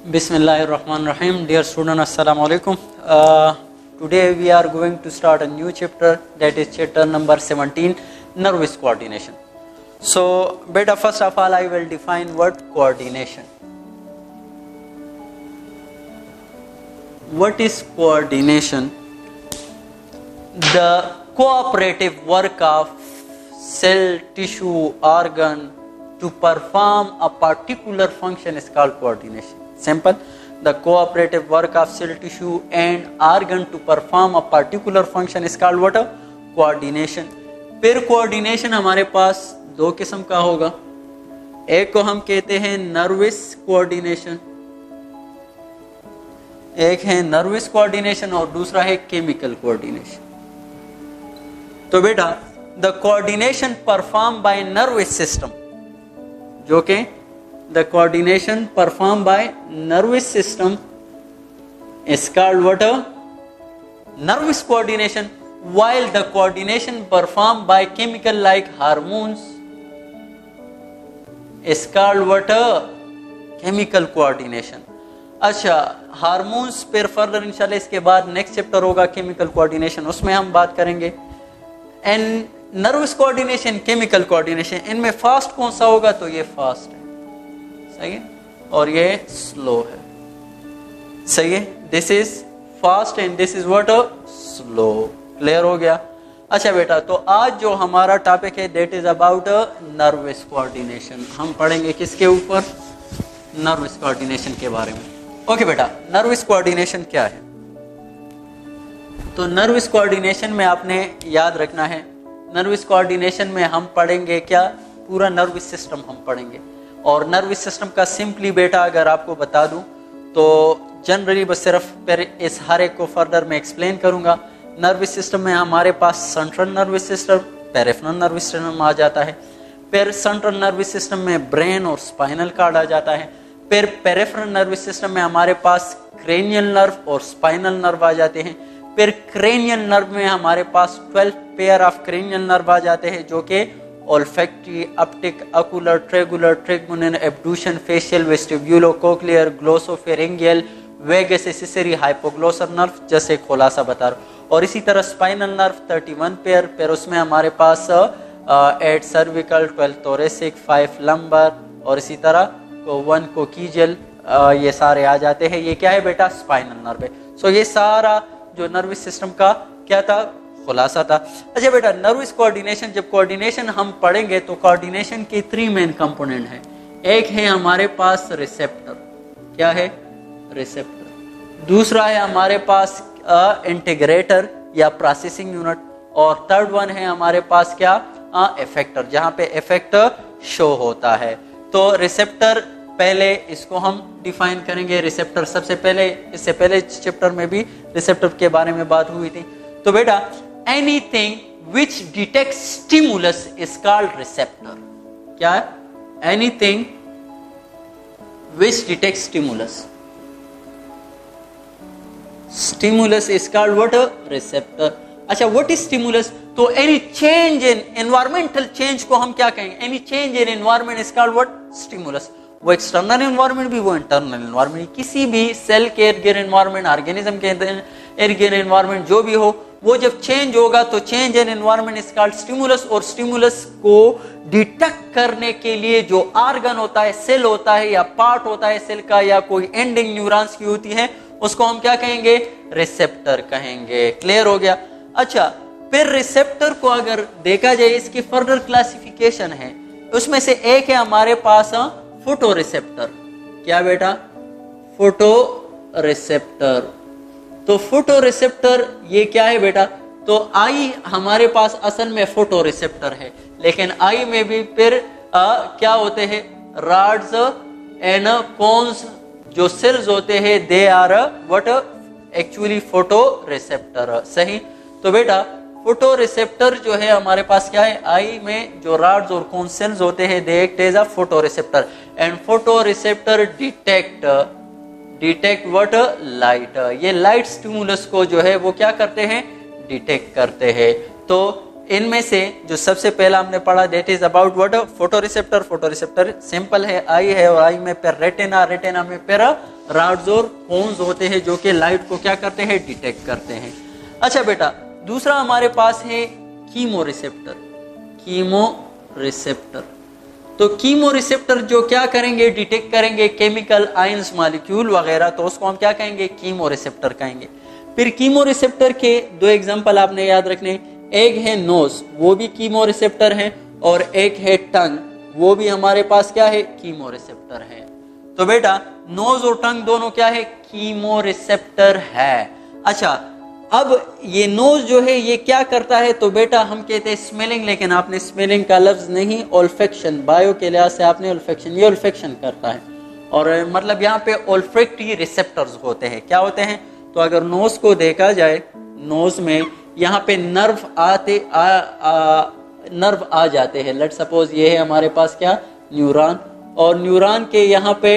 Bismillahirrahmanirrahim. Dear students, Assalamu alaikum. Today we are going to start a new chapter, that is chapter number 17, nervous coordination. So, beta, first of all, I will define word coordination. What is coordination? The cooperative work of cell, tissue, organ to perform a particular function is called coordination. Simple. The cooperative work of cell, tissue and organ to perform a particular function is called what? Coordination. फिर coordination हमारे पास दो किस्म का होगा. एक को हम कहते हैं nervous coordination, एक है nervous coordination और दूसरा है chemical coordination. तो बेटा the coordination performed by nervous system, जो कि the coordination performed by nervous system is called what? Nervous coordination, while the coordination performed by chemical like hormones is called what? Chemical coordination. अच्छा, hormones पर further इंशाल्लाह इसके बाद next chapter होगा chemical coordination, उसमें हम बात करेंगे. And nervous coordination, chemical coordination, इनमें फास्ट कौन सा होगा? तो ये फास्ट है, सही है, और ये स्लो है, सही है. This is fast and this is what? Slow. Clear हो गया? अच्छा बेटा, तो आज जो हमारा टॉपिक है that is about nervous coordination. हम पढ़ेंगे किसके ऊपर? नर्वस कोऑर्डिनेशन के बारे में. ओके बेटा, नर्वस कोऑर्डिनेशन क्या है? तो नर्वस कोऑर्डिनेशन में आपने याद रखना है, नर्वस कोऑर्डिनेशन में हम पढ़ेंगे क्या? पूरा नर्वस सिस्टम हम पढ़ेंगे. और नर्वस सिस्टम का सिंपली बेटा अगर आपको बता दूं तो जनरली बस सिर्फ फिर इस हर एक को फर्दर मैं एक्सप्लेन करूंगा. नर्वस सिस्टम में हमारे पास central nervous system, peripheral nervous system आ जाता है. फिर सेंट्रल नर्वस सिस्टम में ब्रेन और स्पाइनल कार्ड आ जाता है. फिर पेरिफेरल नर्वस सिस्टम में हमारे पास क्रेनियल नर्व और स्पाइनल नर्व आ जाते हैं. फिर क्रेनियल नर्व में हमारे पास 12 पेयर ऑफ क्रेनियल नर्व आ जाते हैं, जो कि olfactory, optic, ocular, tragular, trigeminal, abduction, facial, vestibular, cochlear, glossopharyngeal, vagus accessory, hypoglossal nerve, जैसे खुलासा बता रहा हूँ. और इसी तरह स्पाइनल नर्व 31 पेयर, फिर उसमें हमारे पास 8 सर्विकल, 12 thoracic, 5 लंबर और इसी तरह 1 कोकीजियल, ये सारे आ जाते हैं. ये क्या है बेटा? स्पाइनल नर्व है. सो ये सारा जो नर्वस सिस्टम का क्या था? खुलासा था. अच्छा बेटा, नर्वस कोऑर्डिनेशन, जब कोऑर्डिनेशन हम पढ़ेंगे तो कोऑर्डिनेशन के 3 मेन कंपोनेंट हैं. एक है हमारे पास रिसेप्टर. क्या है? रिसेप्टर. दूसरा है हमारे पास इंटीग्रेटर या प्रोसेसिंग यूनिट. और थर्ड वन है हमारे पास क्या? इफेक्टर, जहां पे इफेक्टर शो होता है. तो रिसेप्टर पहले इसको हम डिफाइन करेंगे. रिसेप्टर सबसे पहले, इससे पहले चैप्टर में भी रिसेप्टर के बारे में बात हुई थी. तो बेटा, anything which detects stimulus is called receptor. क्या है? Anything which detects stimulus. Stimulus is called what? Receptor. अच्छा, what is stimulus? तो any change in environmental change को हम क्या कहेंगे? Any change in environment is called what? Stimulus. वो external environment भी, वो इंटरनल एनवायरनमेंट, किसी भी सेल के इर्द गिर्द एनवायरनमेंट, ऑर्गेनिज्म के इर्द गिर्द एनवायरनमेंट जो भी हो, वो जब चेंज होगा तो change in environment is called stimulus. और स्टिमुलस को डिटेक्ट करने के लिए जो ऑर्गन होता है, सेल होता है या पार्ट होता है सेल का, या कोई एंडिंग न्यूरॉन्स की होती है, उसको हम क्या कहेंगे? रिसेप्टर कहेंगे. क्लियर हो गया? अच्छा, फिर रिसेप्टर को अगर देखा जाए, इसकी फर्दर क्लासिफिकेशन है. उसमें से एक है हमारे पास फोटो रिसेप्टर. क्या बेटा? Photo receptor. तो फोटो रिसेप्टर ये क्या है बेटा? तो आई हमारे पास असल में फोटो रिसेप्टर है, लेकिन आई में भी फिर क्या होते हैं? रॉड्स एंड कोन्स जो सेल्स होते हैं, they are what? Actually photoreceptor. सही. तो बेटा, फोटो रिसेप्टर जो है हमारे पास क्या है? आई में जो रॉड्स और कोन सेल्स होते हैं, they act as a photoreceptor. And photoreceptor detect what? Light. ये लाइट स्टिमुलस को जो है वो क्या करते हैं? डिटेक्ट करते हैं. तो इनमें से जो सबसे पहला हमने पढ़ा that is about what? Photo receptor. Photo receptor simple है, आई है और आई में फिर रेटिना, रेटिना में फिर रॉड्स और कोन्स होते हैं जो कि लाइट को क्या करते हैं, डिटेक्ट करते हैं। अच्छा बेटा, दूसरा हमारे पास है कीमो रिसेप्टर। कीमो रिसेप्टर, तो कीमो रिसेप्टर जो क्या करेंगे, डिटेक्ट करेंगे केमिकल आयंस मॉलिक्यूल वगैरह, तो उसको हम क्या कहेंगे, कीमो रिसेप्टर कहेंगे। फिर कीमो रिसेप्टर के दो एग्जांपल आपने याद रखने, एक है नोज, वो भी कीमो रिसेप्टर है, और एक है टंग, वो भी हमारे पास क्या है, कीमो रिसेप्टर है। तो बेटा नोज और टंग दोनों क्या है, कीमो रिसेप्टर है। अच्छा, अब ये नोज जो है ये क्या करता है, तो बेटा हम कहते हैं स्मेलिंग, लेकिन आपने स्मेलिंग का लफ्ज नहीं, ओल्फेक्शन, बायो के लिहाज से आपने ओल्फेक्शन, ये ओल्फेक्शन करता है। और मतलब यहाँ पे ओल्फैक्टरी रिसेप्टर्स होते हैं, क्या होते हैं, तो अगर नोज को देखा जाए, नोज में यहाँ पे नर्व आ जाते हैं। लेट सपोज ये है हमारे पास क्या, न्यूरॉन, और न्यूरॉन के यहाँ पे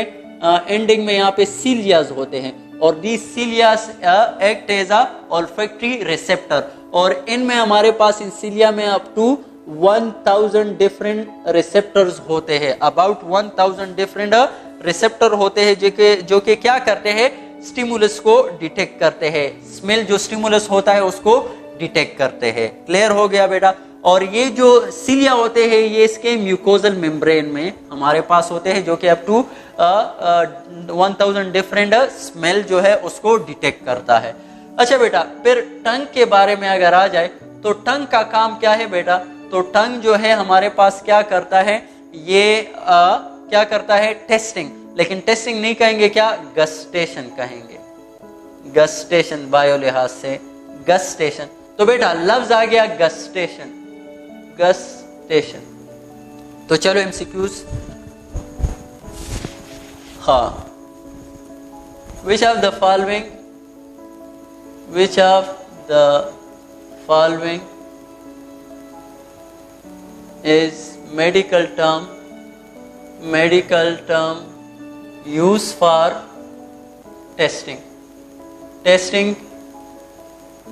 एंडिंग में यहाँ पे सीलियाज होते हैं, और these cilias act as a olfactory receptor, और इनमें हमारे पास इन सीलिया में अप टू 1000 डिफरेंट रिसेप्टर्स होते हैं, अबाउट 1000 डिफरेंट रिसेप्टर होते हैं जो कि क्या करते हैं, स्टिमुलस को डिटेक्ट करते हैं, स्मेल जो स्टिमुलस होता है उसको डिटेक्ट करते हैं। क्लियर हो गया बेटा। और ये जो सीलिया होते हैं ये इसके म्यूकोजल मेम्ब्रेन में हमारे पास होते हैं, जो कि अप टू 1000 डिफरेंट स्मेल जो है उसको डिटेक्ट करता है। अच्छा बेटा, फिर टंग के बारे में अगर आ जाए, तो टंग का काम क्या है बेटा, तो टंग जो है हमारे पास क्या करता है, ये क्या करता है, टेस्टिंग, लेकिन टेस्टिंग नहीं कहेंगे, क्या, गस्टेशन कहेंगे, गस्टेशन, बायो लिहाज से गस्टेशन। तो बेटा लफ्ज आ गया गस्टेशन, गस्टेशन। तो चलो एमसीक्यूज, हाँ, which of the following is medical term used for testing? Testing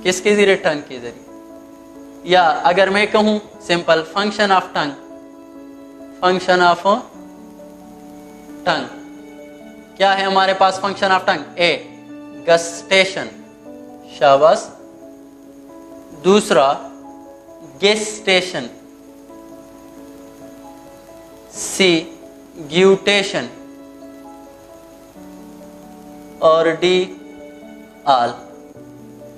किसके जरिए, टंग के जरिए। या अगर मैं कहूं simple, function of tongue, function of tongue क्या है हमारे पास, फंक्शन ऑफ टंग, ए गस्टेशन, शाबाश, दूसरा गेस्टेशन, सी ग्यूटेशन, और डी आल।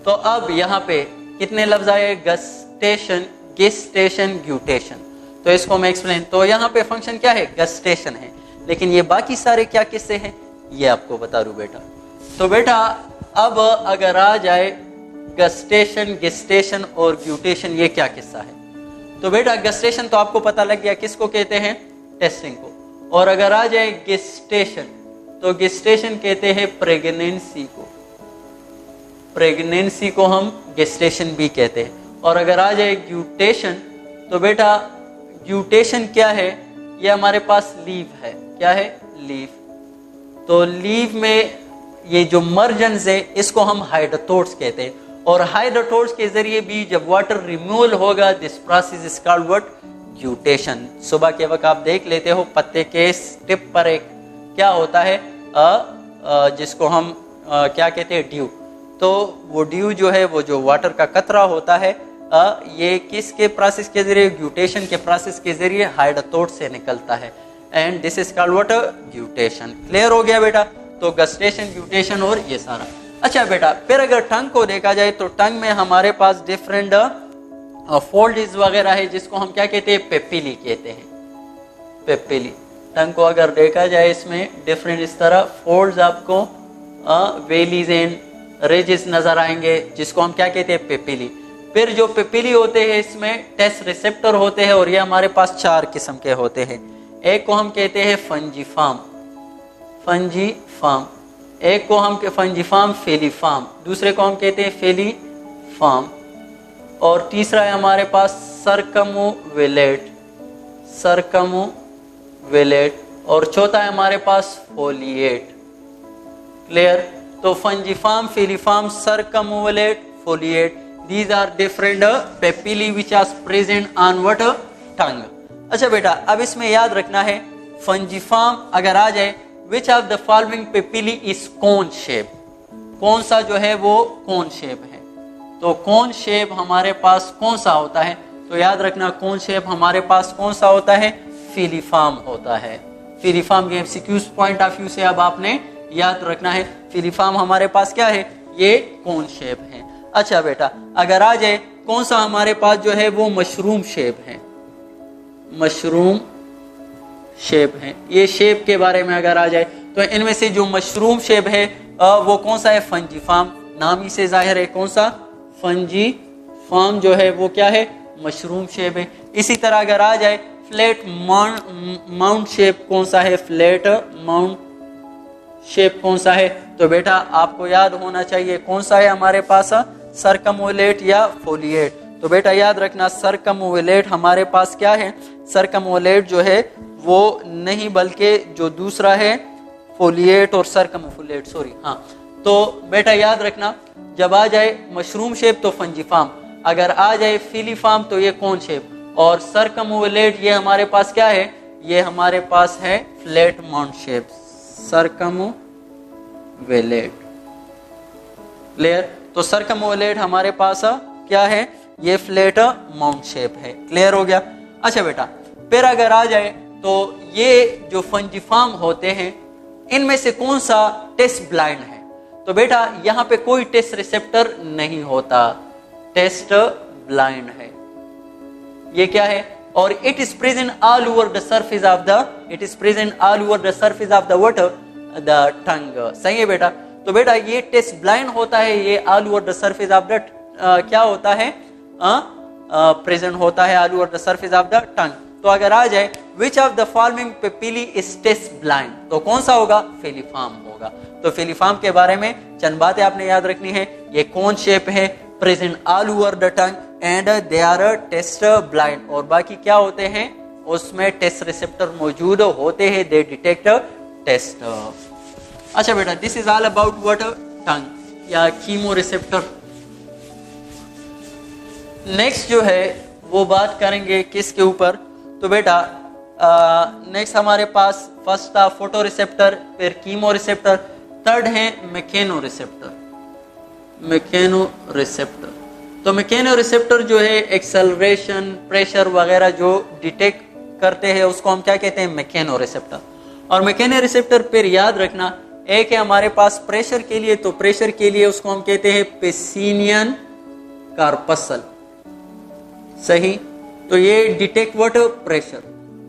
तो अब यहाँ पे कितने लफ्ज आए, गस्टेशन, गेस्टेशन, ग्यूटेशन। तो इसको मैं एक्सप्लेन, तो यहाँ पे फंक्शन क्या है, गस्टेशन है, लेकिन ये बाकी सारे क्या किस्से हैं ये आपको बता दूं बेटा। तो बेटा अब अगर आ जाए गस्टेशन, गेस्टेशन और ग्यूटेशन, ये क्या किस्सा है, तो बेटा गस्टेशन तो आपको पता लग गया किसको कहते हैं, टेस्टिंग को। और अगर आ जाए गेस्टेशन, तो गेस्टेशन कहते हैं प्रेगनेंसी को, प्रेगनेंसी को हम गेस्टेशन भी कहते हैं। और अगर आ जाए ग्यूटेशन, तो बेटा ग्यूटेशन क्या है, ये हमारे पास लीव है, क्या है, लीव। तो लीव में ये जो मर्जन्स है इसको हम हाइड्रोटोड्स कहते हैं, और हाइड्रोटोड्स के जरिए भी जब वाटर रिमूवल होगा, this process is called what, guttation. सुबह के वक्त आप देख लेते हो पत्ते के टिप पर एक क्या होता है, जिसको हम क्या कहते हैं, ड्यू। तो वो ड्यू जो है, वो जो वाटर का कतरा होता है, ये किसके प्रोसेस के जरिए, ग्यूटेशन के प्रोसेस के जरिए हाइड्रोटोड से निकलता है, and this is called what, guttation. Clear हो गया बेटा। तो गस्टेशन, ग्यूटेशन और ये सारा। अच्छा बेटा, फिर अगर टंग को देखा जाए, तो टंग में हमारे पास डिफरेंट फोल्ड्स वगैरह है, जिसको हम क्या कहते हैं, पेपिली कहते हैं, पेपिली। टंग को अगर देखा जाए, इसमें डिफरेंट इस तरह फोल्ड्स आपको वेलीज एंड रिजेस नजर आएंगे, जिसको हम क्या कहते हैं, पेपिली। फिर जो पेपिली होते हैं इसमें टेस्ट रिसेप्टर होते हैं, और ये हमारे पास 4 किस्म के होते हैं। एक को हम कहते हैं फंजीफार्म, फंजीफार्म, एक को हम फंजीफार्म फेलीफार्म, दूसरे को हम कहते हैं फेलीफार्म, और तीसरा है हमारे पास सर्कमोविलेट, सर्कमोविलेट, और चौथा है हमारे पास फोलिएट। क्लियर। तो फंजीफार्म, फेलीफार्म, सर्कमोविलेट, folate, these are different papillae which are present on what, tongue। अच्छा बेटा, अब इसमें याद रखना है फंजीफार्म अगर आ जाए which of the following papillae is cone shape, कौन सा जो है वो कोन शेप है। तो कोन शेप हमारे पास कौन सा होता है, तो याद रखना कोन शेप हमारे पास कौन सा होता है, फिलीफॉर्म होता है। फिलीफॉर्म के एमसीक्यूज पॉइंट ऑफ व्यू से अब आपने याद रखना है, फिलीफॉर्म हमारे पास क्या है, ये कोन शेप है। अच्छा बेटा, अगर आ जाए कौन सा हमारे पास जो है वो मशरूम शेप है, मशरूम शेप है। ये शेप के बारे में अगर आ जाए तो इनमें से जो मशरूम शेप है वो कौन सा है, फंजीफॉर्म। नाम ही से जाहिर है कौन सा, फंजीफॉर्म जो है वो क्या है, मशरूम शेप है। इसी तरह अगर आ जाए फ्लैट माउंट शेप कौन सा है, फ्लैट माउंट शेप कौन सा है, तो बेटा आपको याद होना चाहिए कौन सा है हमारे पास, सर्कमओवलेट या फोलिएट। तो बेटा याद रखना सर्कमओवलेट हमारे पास क्या है, सर्कमओवलेट जो है वो नहीं बल्कि जो दूसरा है फोलिएट और सर्कमफोलिएट, सॉरी हाँ। तो बेटा याद रखना जब आ जाए मशरूम शेप तो फंजीफॉर्म, अगर आ जाए फिलीफॉर्म तो ये कोन शेप, और सर्कमओवलेट ये हमारे पास क्या है, ये हमारे पास है फ्लैट माउंट शेप, सर्कमओवलेट। क्लियर, तो सर्कमओवलेट हमारे पास क्या है, ये फ्लैट माउंट शेप है। क्लियर हो गया। अच्छा बेटा, फिर अगर आ जाए तो ये जो फंजीफॉर्म होते हैं इनमें से कौन सा टेस्ट ब्लाइंड है, तो बेटा यहाँ पे कोई टेस्ट रिसेप्टर नहीं होता, टेस्ट ब्लाइंड है। ये क्या है, और it is present all over the surface of the, it is present all over the surface of the what, the tongue. सही है बेटा। तो बेटा ये टेस्ट ब्लाइंड होता है, ये all over the surface of the क्या होता है, प्रेजेंट होता है all over the surface of the tongue. तो अगर आ जाए which of the following papillae is taste blind, तो कौन सा होगा, फिलीफॉर्म होगा। तो फिलीफॉर्म के बारे में चंद बातें आपने याद रखनी है, ये कोन शेप है, present all over the tongue and they are taste blind, और बाकी क्या होते हैं उसमें टेस्ट रिसेप्टर मौजूद होते हैं, दे डिटेक्ट टेस्ट। अच्छा बेटा, this is all about what, tongue या कीमो रिसेप्टर। नेक्स्ट जो है वो बात करेंगे किसके ऊपर, तो बेटा नेक्स्ट हमारे पास फर्स्ट था फोटो रिसेप्टर, फिर कीमो रिसेप्टर, थर्ड है मैकेनो रिसेप्टर। मैकेनो रिसेप्टर, तो मैकेनो रिसेप्टर जो है एक्सेलरेशन, प्रेशर वगैरह जो डिटेक्ट करते हैं उसको हम क्या कहते हैं, मैकेनो रिसेप्टर। और मैकेनो रिसेप्टर फिर याद रखना, एक है हमारे पास प्रेशर के लिए, तो प्रेशर के लिए उसको हम कहते हैं पेसिनियन कार्पसल। सही, तो ये डिटेक्ट व्हाट, प्रेशर,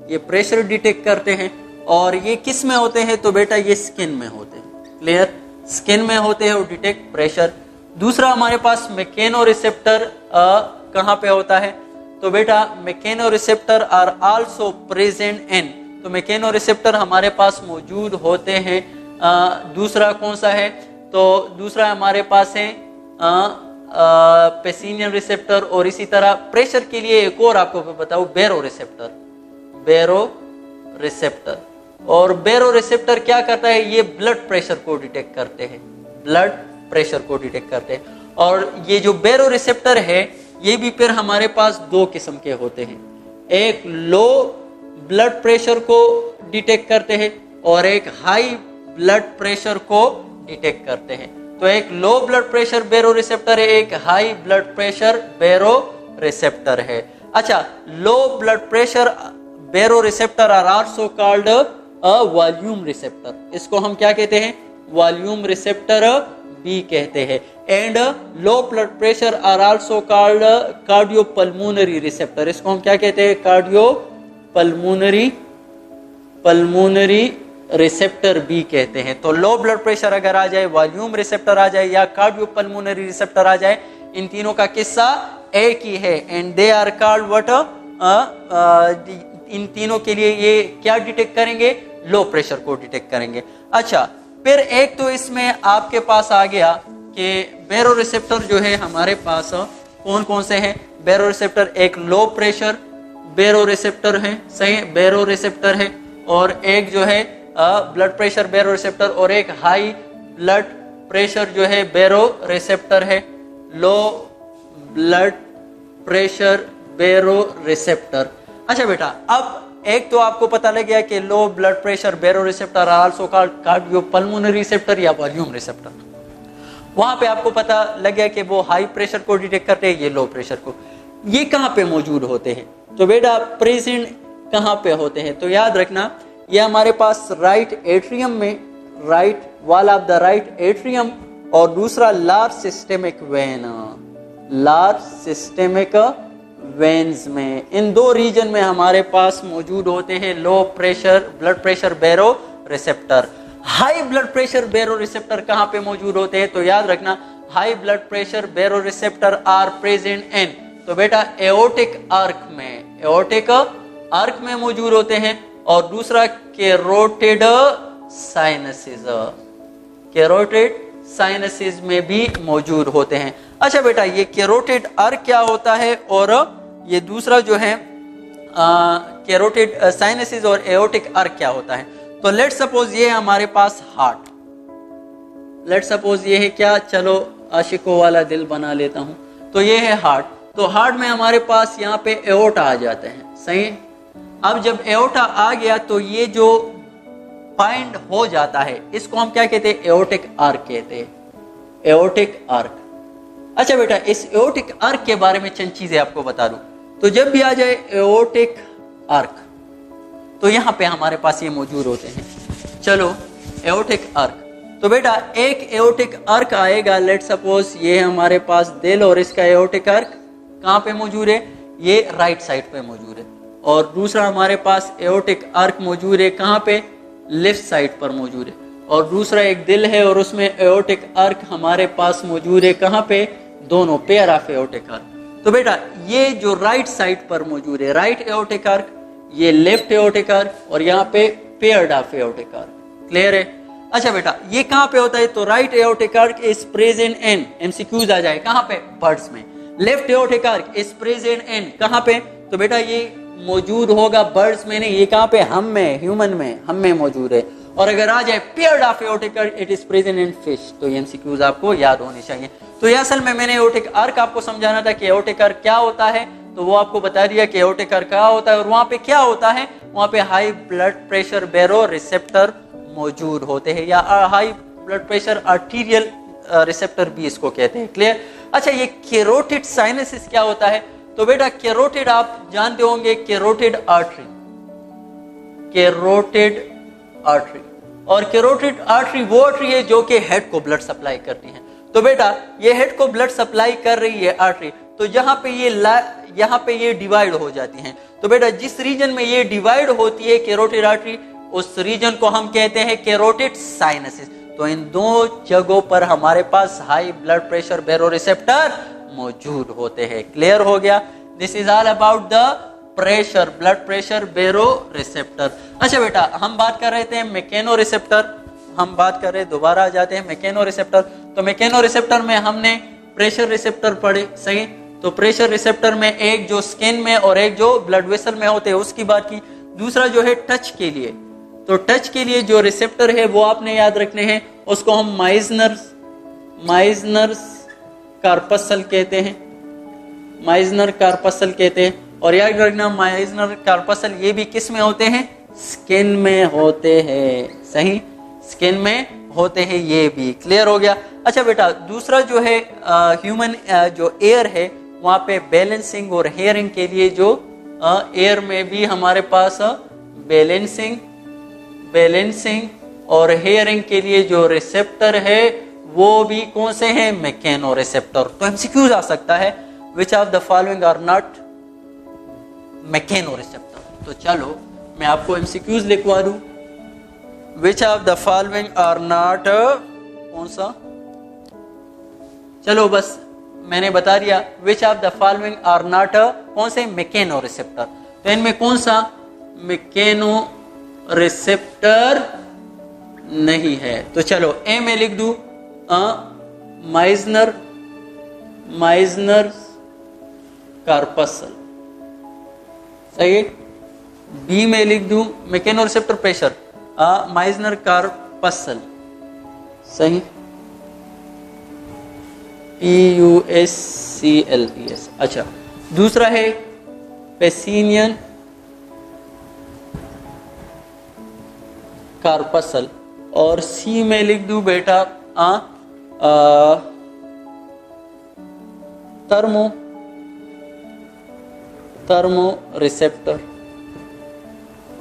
ये प्रेशर डिटेक्ट करते हैं। और ये किस में होते हैं, तो बेटा ये स्किन में होते हैं। क्लियर, स्किन में होते हैं और डिटेक्ट प्रेशर। दूसरा हमारे पास मैकेनो रिसेप्टर कहाँ पे होता है, तो बेटा mechanoreceptor are also present in, तो मैकेनो रिसेप्टर हमारे पास मौजूद होते हैं। दूसरा कौन सा है, तो दूसरा हमारे पास है पेसिनियन रिसेप्टर, और इसी तरह प्रेशर के लिए एक और आपको बताऊं, बेरो रिसेप्टर, बेरो रिसेप्टर। और बेरो रिसेप्टर क्या करता है, ये ब्लड प्रेशर को डिटेक्ट करते हैं, ब्लड प्रेशर को डिटेक्ट करते हैं। और ये जो बेरो रिसेप्टर है ये भी फिर हमारे पास दो किस्म के होते हैं, एक लो ब्लड प्रेशर को डिटेक्ट करते हैं और एक हाई ब्लड प्रेशर को डिटेक्ट करते हैं। तो एक low blood pressure baroreceptor है, एक high blood pressure baroreceptor है। अच्छा, low blood pressure baroreceptor are also called a volume receptor, इसको हम क्या कहते हैं, वॉल्यूम रिसेप्टर बी कहते हैं। And low blood pressure are also called cardiopulmonary receptor, इसको हम क्या कहते हैं, पल्मोनरी रिसेप्टर बी कहते हैं। तो लो ब्लड प्रेशर अगर आ जाए, वॉल्यूम रिसेप्टर आ जाए या कार्डियोपल्मोनरी रिसेप्टर आ जाए, इन तीनों का किस्सा एक ही है। And they are called what, इन तीनों के लिए ये क्या डिटेक्ट करेंगे, लो प्रेशर को डिटेक्ट करेंगे। अच्छा, फिर एक तो इसमें आपके पास आ गया कि बेरो रिसेप्टर जो है हमारे पास कौन कौन से हैं, बेरो रिसेप्टर एक लो प्रेशर बेरो रिसेप्टर है, सही, बेरो रिसेप्टर है, और एक जो है ब्लड प्रेशर बेरो रिसेप्टर, और एक हाई ब्लड प्रेशर जो है बेरो रिसेप्टर है, लो ब्लड प्रेशर बेरो रिसेप्टर। अच्छा बेटा, अब एक तो आपको पता लग गया कि low blood pressure baroreceptor also called cardiopulmonary receptor या वॉल्यूम रिसेप्टर। वहां पे आपको पता लग गया कि वो हाई प्रेशर को डिटेक्ट करते हैं, ये लो प्रेशर को। ये कहाँ पे मौजूद होते हैं? तो बेटा प्रेजेंट कहाँ पे होते हैं? तो याद रखना ये हमारे पास राइट एट्रियम में, right wall of the right atrium, और दूसरा large systemic when, large systemic veins में। इन दो रीजन में हमारे पास मौजूद होते हैं low pressure blood pressure baroreceptor. High blood pressure baroreceptor कहाँ पे मौजूद होते हैं? तो याद रखना high blood pressure baroreceptor are present in, तो बेटा एओर्टिक आर्क में, एओर्टिक आर्क में मौजूद होते हैं। और दूसरा कैरोटिड साइनसिस, कैरोटिड साइनसिस में भी मौजूद होते हैं। अच्छा बेटा ये कैरोटिड आर्क क्या होता है और ये दूसरा जो है कैरोटिड साइनसिस और एओर्टिक आर्क क्या होता है? तो लेट सपोज ये हमारे पास हार्ट, लेट सपोज ये है क्या, चलो आशिकों वाला दिल बना लेता हूं, तो ये है हार्ट। तो हार्ट में हमारे पास यहाँ पे एओर्टा आ जाते हैं, सही है। अब जब एओर्टा आ गया तो ये जो बाइंड हो जाता है इसको हम क्या कहते हैं? एओर्टिक आर्क कहते हैं, एओर्टिक आर्क। अच्छा बेटा इस एओर्टिक आर्क के बारे में चंद चीजें आपको बता दूं। तो जब भी आ जाए एओर्टिक आर्क तो यहां पे हमारे पास ये मौजूद होते हैं। चलो एओर्टिक आर्क, तो बेटा एक एओर्टिक आर्क आएगा, लेट सपोज ये हमारे पास दिल और इसका एओर्टिक आर्क कहां पे मौजूद है? ये राइट साइड पे मौजूद है। और दूसरा हमारे पास एओर्टिक आर्क मौजूद है कहां पे? लेफ्ट साइड पर मौजूद है। और दूसरा एक दिल है और उसमें एओर्टिक आर्क हमारे पास मौजूद है कहां पे? दोनों पेयर ऑफ एओर्टिक आर्क। तो बेटा ये जो राइट साइड पर मौजूद है राइट एओर्टिक आर्क, ये लेफ्ट एओर्टिक आर्क, और यहाँ पे paired of aortic arch. Clear है? अच्छा बेटा ये कहां पे होता है? तो right aortic arch is present in, MCQs आ जाए कहां पे? बर्ड्स में। Left aortic arch is present in कहां पे? तो बेटा ये मौजूद होगा बर्ड्स में नहीं, ये कहां पे? हम में, ह्यूमन में, हम में मौजूद है। और अगर आ जाए paired of aortic arc it is present in fish. तो ये एमसीक्यूज आपको याद होनी चाहिए। तो ये असल में मैंने एओर्टिक आर्क आपको समझाना था कि एओर्टिक आर्क क्या होता है, तो वो आपको बता दिया कि एओर्टिक आर्क क्या होता है। और वहां पे क्या होता है? वहां पे high blood pressure baroreceptor मौजूद होते हैं, या high blood pressure arterial receptor भी इसको कहते हैं। क्लियर? अच्छा ये कैरोटिड साइनसिस क्या होता है? तो बेटा कैरोटिड आप जानते होंगे, कैरोटिड आर्टरी, कैरोटिड आर्टरी। और कैरोटिड आर्टरी वो आर्टरी है जो कि हेड को ब्लड सप्लाई करती है। तो बेटा ये हेड को ब्लड सप्लाई कर रही है आर्टरी, तो यहाँ पे ये डिवाइड हो जाती हैं। तो बेटा जिस रीजन में ये डिवाइड होती है कैरोटिड आर्टरी, उस रीजन को हम कहते हैं कैरोटिड साइनसिस। तो इन दो जगहों पर हमारे पास high blood pressure baroreceptor मौजूद होते हैं। क्लियर हो गया? This is all about the pressure, blood pressure baroreceptor. अच्छा बेटा हम बात कर रहे थे मैकेनो रिसेप्टर, हम बात कर रहे, दोबारा आ जाते हैं मैकेनो रिसेप्टर। तो मैकेनो रिसेप्टर में हमने प्रेशर रिसेप्टर पढ़े, सही। तो प्रेशर रिसेप्टर में एक जो स्किन में और एक जो ब्लड वेसल में होते हैं उसकी बात की। दूसरा जो है टच के लिए, तो टच के लिए जो रिसेप्टर है वो आपने याद रखने हैं, उसको हम माइजनर्स कार्पसल कहते हैं, माइजनर कार्पसल कहते हैं। और याद रखना माइजनर कार्पसल ये भी किस में होते हैं? स्किन में होते हैं, सही, स्किन में होते हैं ये भी। क्लियर हो गया? अच्छा बेटा दूसरा जो है ह्यूमन जो एयर है वहाँ पे बैलेंसिंग और हेयरिंग के लिए जो एयर में भी हमारे पास बैलेंसिंग और हेयरिंग के लिए जो रिसेप्टर है वो भी कौन से हैं? Mechanoreceptor. तो एमसीक्यूज आ सकता है which of the following are not mechanoreceptor. तो चलो मैं आपको एमसीक्यूज लिखवा दूं, which of the following are not, कौन सा, चलो बस मैंने बता दिया which of the following are not, कौन से? Mechanoreceptor. तो इनमें कौन सा मैकेनो रिसेप्टर नहीं है? तो चलो ए में लिख दूं माइजनर कार्पसल, सही है। बी में लिख दूं mechano receptor pressure Meissner corpuscle, सही, PUSCLES। अच्छा दूसरा है पेसिनियन कार्पसल, और सी में लिख दूं बेटा थर्मो रिसेप्टर,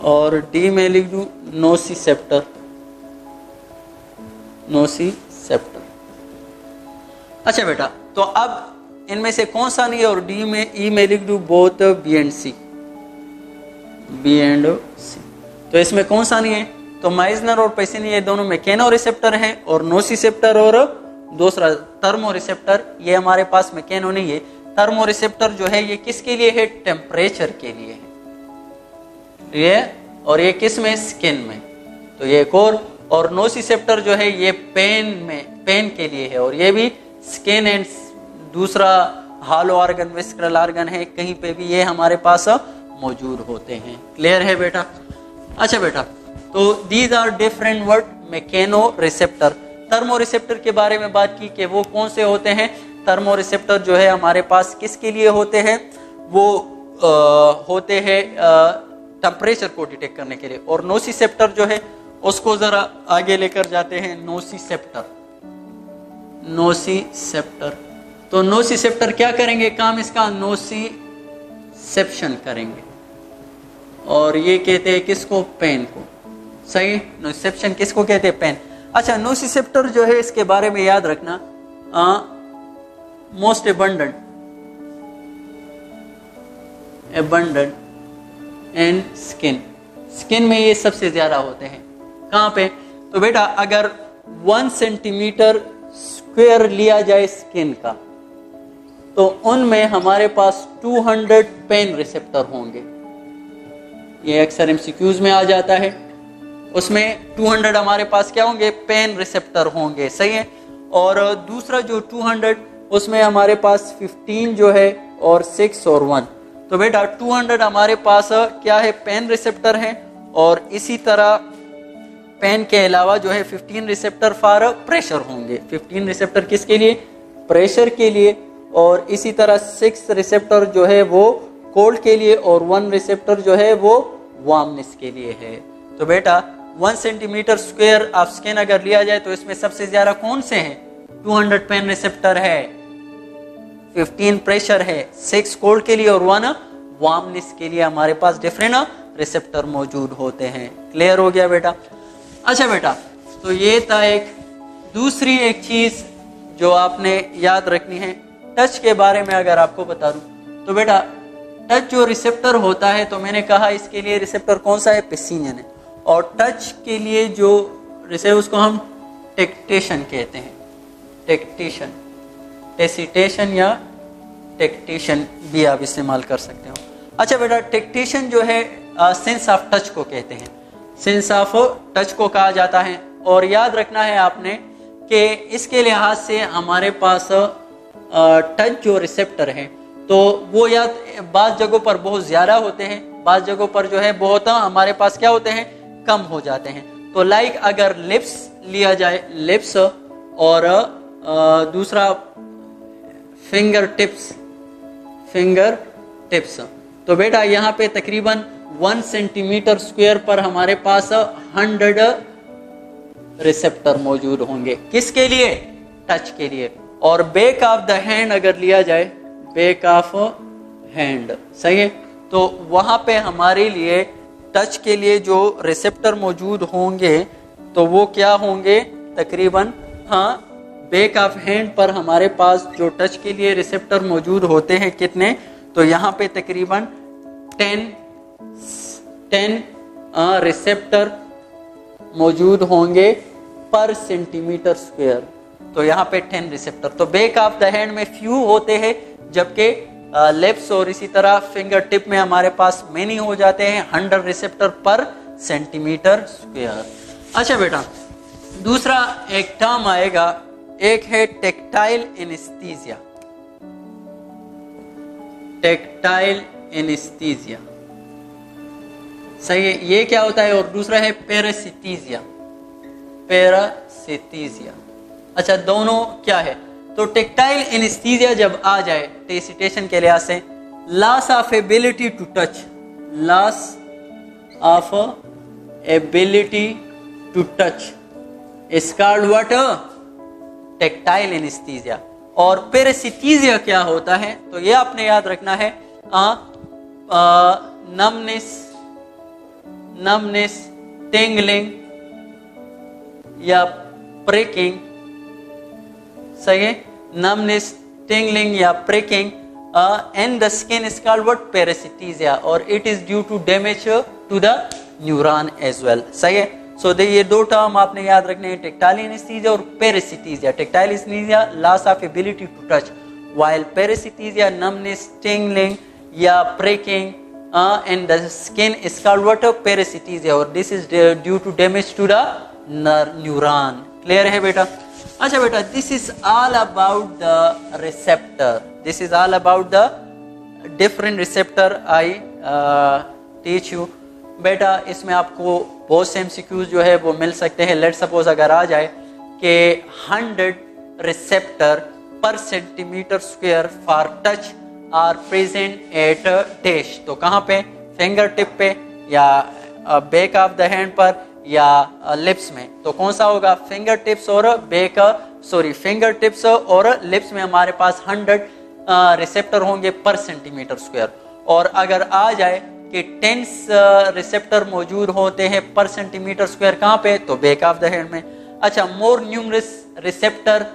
और डी में लिख दूं नोसिसेप्टर। अच्छा बेटा, तो अब इनमें से कौन सा नहीं है, और डी में ई में लिख दूं बोथ बी एंड सी। तो इसमें कौन सा नहीं है, तो माइजनर और पेसिनी ये दोनों मैकेनो रिसेप्टर हैं, और नोसिसेप्टर और दूसरा थर्मो रिसेप्टर ये हमारे पास मैकेनो नहीं है। थर्मो रिसेप्टर जो है ये किसके लिए है, टेम्परेचर के लिए है ये, और ये किस में, स्किन में। तो ये एक और नोसिसेप्टर जो है ये पेन के लिए है, और ये भी स्किन एंड दूसरा हालो ऑर्गन, विस्क्रल ऑर्गन है, कहीं पे भी ये हमारे पास मौजूद होते हैं। क्लियर है बेटा? अच्छा बेटा, तो these are different word mechanoreceptor. Thermoreceptor के बारे में बात की कि वो कौन से होते हैं। थर्मो रिसेप्टर जो है हमारे पास किसके लिए होते हैं, वो होते हैं टेम्परेचर को डिटेक्ट करने के लिए। और नोसिसेप्टर जो है उसको जरा आगे लेकर जाते हैं, नोसिसेप्टर। तो नोसिसेप्टर क्या करेंगे, काम इसका नोसिसेप्शन करेंगे, और ये कहते हैं किसको, पेन को। सही, नोसिसेप्शन किसको कहते हैं, पेन। अच्छा, नोसिसेप्टर जो है इसके बारे में याद रखना, मोस्ट एबंडेंट एंड स्किन में ये सबसे ज्यादा होते हैं। कहाँ पे, तो बेटा अगर 1 सेंटीमीटर स्क्वायर लिया जाए स्किन का, तो उनमें हमारे पास 200 पेन रिसेप्टर होंगे। ये अक्सर एमसीक्यूज में आ जाता है, उसमें 200 हमारे पास क्या होंगे, पेन रिसेप्टर होंगे। सही है। और दूसरा जो 200 उसमें हमारे पास 15 जो है, और 6 और 1। तो बेटा 200 हमारे पास क्या है, पेन रिसेप्टर है, और इसी तरह पेन के अलावा जो है 15 रिसेप्टर फॉर प्रेशर होंगे। 15 रिसेप्टर किसके लिए, प्रेशर के लिए, और इसी तरह 6 रिसेप्टर जो है वो कोल्ड के लिए, और 1 रिसेप्टर जो है वो वार्मनेस के लिए है। तो बेटा 1 सेंटीमीटर स्क्वायर ऑफ स्किन अगर लिया जाए तो इसमें सबसे ज्यादा कौन से हैं, 200 पेन रिसेप्टर है, 15 प्रेशर है, 6 कोल्ड के लिए, और 1 वार्मनेस के लिए हमारे पास डिफरेंट रिसेप्टर मौजूद होते हैं। क्लियर हो गया बेटा? अच्छा बेटा, तो ये था दूसरी एक चीज जो आपने याद रखनी है। टच के बारे में अगर आपको बता दूं, तो बेटा टच जो रिसेप्टर होता है, तो मैंने कहा इसके लिए रिसेप्टर कौन सा है, पेसिनियन है। और टच के लिए जो रिसेप्टर उसको हम टेक्टेशन कहते हैं, टेसिटेशन या टेक्टेशन भी आप इस्तेमाल कर सकते हो। अच्छा बेटा, टेक्टेशन जो है सेंस ऑफ टच को कहते हैं, सेंस ऑफ टच को कहा जाता है। और याद रखना है आपने कि इसके लिहाज से हमारे पास टच जो रिसेप्टर है, तो वो या बाज़ जगहों पर बहुत ज़्यादा होते हैं, बाज़ जगहों पर जो है बहुत हमारे पास क्या होते हैं, कम हो जाते हैं। तो लाइक अगर लिप्स लिया जाए, लिप्स, और दूसरा फिंगर टिप्स, तो बेटा यहाँ पे तकरीबन 1 सेंटीमीटर स्क्वायर पर हमारे पास 100 रिसेप्टर मौजूद होंगे। किसके लिए, टच के लिए। और बैक ऑफ द हैंड अगर लिया जाए, बैक ऑफ हैंड, सही है, तो वहां पे हमारे लिए टच के लिए जो रिसेप्टर मौजूद होंगे, तो वो क्या होंगे, तकरीबन बैक ऑफ हैंड पर हमारे पास जो टच के लिए रिसेप्टर मौजूद होते हैं कितने, तो यहाँ पे तकरीबन 10 रिसेप्टर मौजूद होंगे पर सेंटीमीटर स्क्वायर। तो यहाँ पे 10 रिसेप्टर। तो बैक ऑफ द हैंड में फ्यू होते हैं, जबकि लिप्स और इसी तरह फिंगर टिप में हमारे पास मेनी हो जाते हैं, 100 रिसेप्टर पर सेंटीमीटर स्क्वायर। अच्छा बेटा, दूसरा एक टर्म आएगा, एक है टेक्टाइल एनेस्थीसिया। टेक्टाइल एनेस्थीसिया, सही है, ये क्या होता है। और दूसरा है पैरासिटीजिया। अच्छा, दोनों क्या है, तो टेक्टाइल एनेस्थीसिया जब आ जाए टेसिटेशन के लिहाज से, loss of ability to touch to touch is called what? Tactile anaesthesia. और पैरासिटीजिया क्या होता है? तो ये आपने याद रखना है, नमनेस, टिंगलिंग या प्रिकिंग, सही है, नमनेस, टिंगलिंग या pricking and the skin is called what? Paraesthesia, और it is due to damage to the neuron as well, सही है। सो ये दो टर्म आपने याद रखने हैं, टेक्टाइल एनेस्थीसिया और paraesthesia. Tactile anaesthesia loss of ability to touch, while paraesthesia numbness, tingling या pricking and the skin is called what? Parasitism, और this is due to damage to the neuron. Clear है बेटा? अच्छा बेटा, this is all about the receptor. This is all about the different receptor I teach you. बेटा इसमें आपको बहुत से MCQs जो है वो मिल सकते हैं। लेट सपोज अगर आ जाए कि 100 रिसेप्टर पर centimetre square for touch are present at dash, तो कहाँ पे? फिंगर टिप पे या बैक ऑफ द हैंड पर या लिप्स में। तो कौन सा होगा? फिंगर टिप्स और फिंगर टिप्स और लिप्स में हमारे पास 100 रिसेप्टर होंगे पर सेंटीमीटर स्क्वायर। और अगर आ जाए कि 10 रिसेप्टर मौजूद होते हैं पर सेंटीमीटर स्क्वायर, कहाँ पे? तो बैक ऑफ द हैंड में। अच्छा, मोर न्यूमरस रिसेप्टर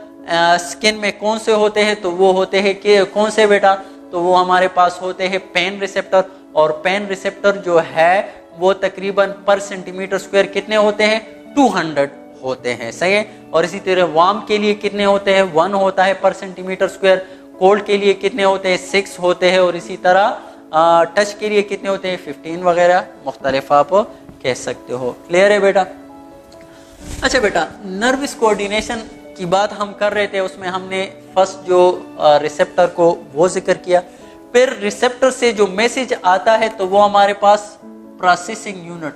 स्किन में कौन से होते हैं? तो वो होते हैं कि कौन से बेटा? तो वो हमारे पास होते हैं पेन रिसेप्टर, और पेन रिसेप्टर जो है वो तकरीबन पर सेंटीमीटर स्क्वायर कितने होते हैं? 200 होते हैं, सही है। और इसी तरह वार्म के लिए कितने होते हैं? 1 होता है पर सेंटीमीटर स्क्वायर। कोल्ड के लिए कितने होते हैं? 6 होते हैं। और इसी तरह टच के लिए कितने होते हैं? 15 वगैरह मुख्तलिफ आप कह सकते हो। क्लियर है बेटा? अच्छा बेटा, नर्वस कोऑर्डिनेशन की बात हम कर रहे थे, उसमें हमने फर्स्ट जो रिसेप्टर को वो जिक्र किया। फिर रिसेप्टर से जो मैसेज आता है तो वो हमारे पास प्रोसेसिंग यूनिट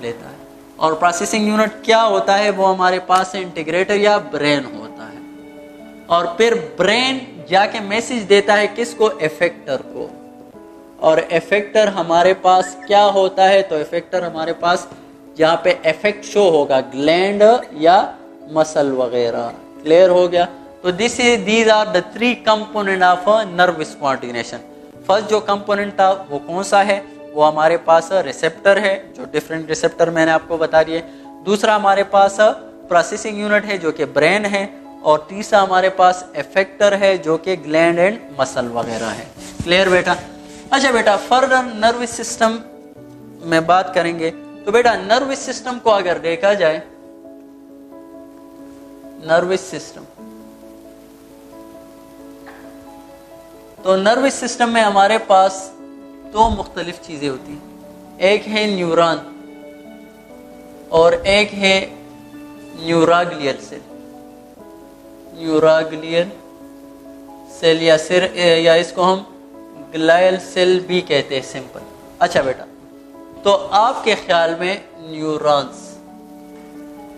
लेता है। और प्रोसेसिंग यूनिट क्या होता है? वो हमारे पास इंटीग्रेटर या ब्रेन होता है। और फिर ब्रेन जाके मैसेज देता है किसको? इफेक्टर को। और इफेक्टर हमारे पास क्या होता है? तो इफेक्टर हमारे पास जहाँ पे इफेक्ट शो होगा, ग्लैंड या मसल वगैरह। क्लियर हो गया? तो these are the 3 component of nervous coordination. First जो कंपोनेंट था वो कौन सा है? वो हमारे पास रिसेप्टर है, जो डिफरेंट रिसेप्टर मैंने आपको बता दिए। दूसरा हमारे पास प्रोसेसिंग यूनिट है जो कि ब्रेन है। और तीसरा हमारे पास इफेक्टर है जो कि ग्लैंड एंड मसल वगैरह है। क्लियर बेटा? अच्छा बेटा, फर्दर नर्वस सिस्टम में बात करेंगे। तो बेटा नर्वस सिस्टम को अगर देखा जाए, नर्वस सिस्टम, तो नर्वस सिस्टम में हमारे पास 2 मुख्तलिफ चीजें होती हैं। एक है न्यूरॉन और एक है न्यूराग्लियल सेल। न्यूराग्लियल सेल या इसको हम ग्लायल सेल भी कहते हैं, सिंपल। अच्छा बेटा, तो आपके ख्याल में न्यूरॉन्स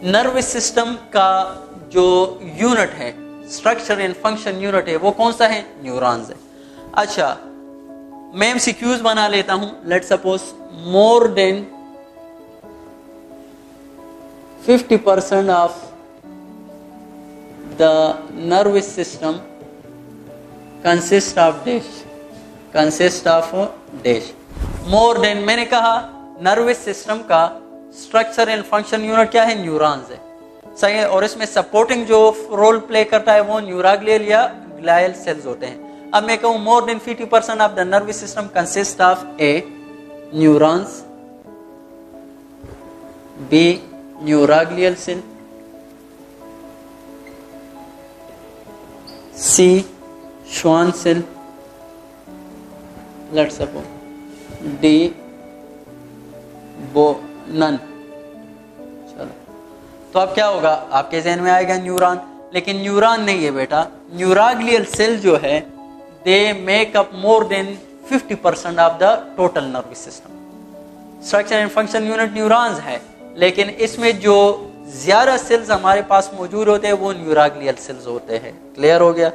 नर्वस सिस्टम का जो यूनिट है, स्ट्रक्चर एंड फंक्शन यूनिट है, वो कौन सा है? न्यूरॉन्स है। अच्छा, मैं एमसीक्यूज बना लेता हूं। Let suppose more than 50% of the nervous system consist of dash. More than, मैंने कहा नर्वस सिस्टम का स्ट्रक्चर एंड फंक्शन यूनिट क्या है? न्यूरॉन्स है, सही है। और इसमें सपोर्टिंग जो रोल प्ले करता है वो न्यूराग्लियल या ग्लायल सेल्स होते हैं। अब मैं कहूं more than 50% of the nervous system consist of A neurons, B neuroglial cell, C Schwann cell, let's suppose D none. चलो, तो अब क्या होगा? आपके जहन में आएगा न्यूरॉन, लेकिन न्यूरॉन नहीं है बेटा। न्यूराग्लियल सेल जो है they make up more than 50% of the total nervous system. Structure and function unit neurons है, लेकिन इसमें जो ज्यादा सेल्स हमारे पास मौजूद होते हैं वो न्यूराग्लियल सेल्स होते हैं। क्लियर हो गया?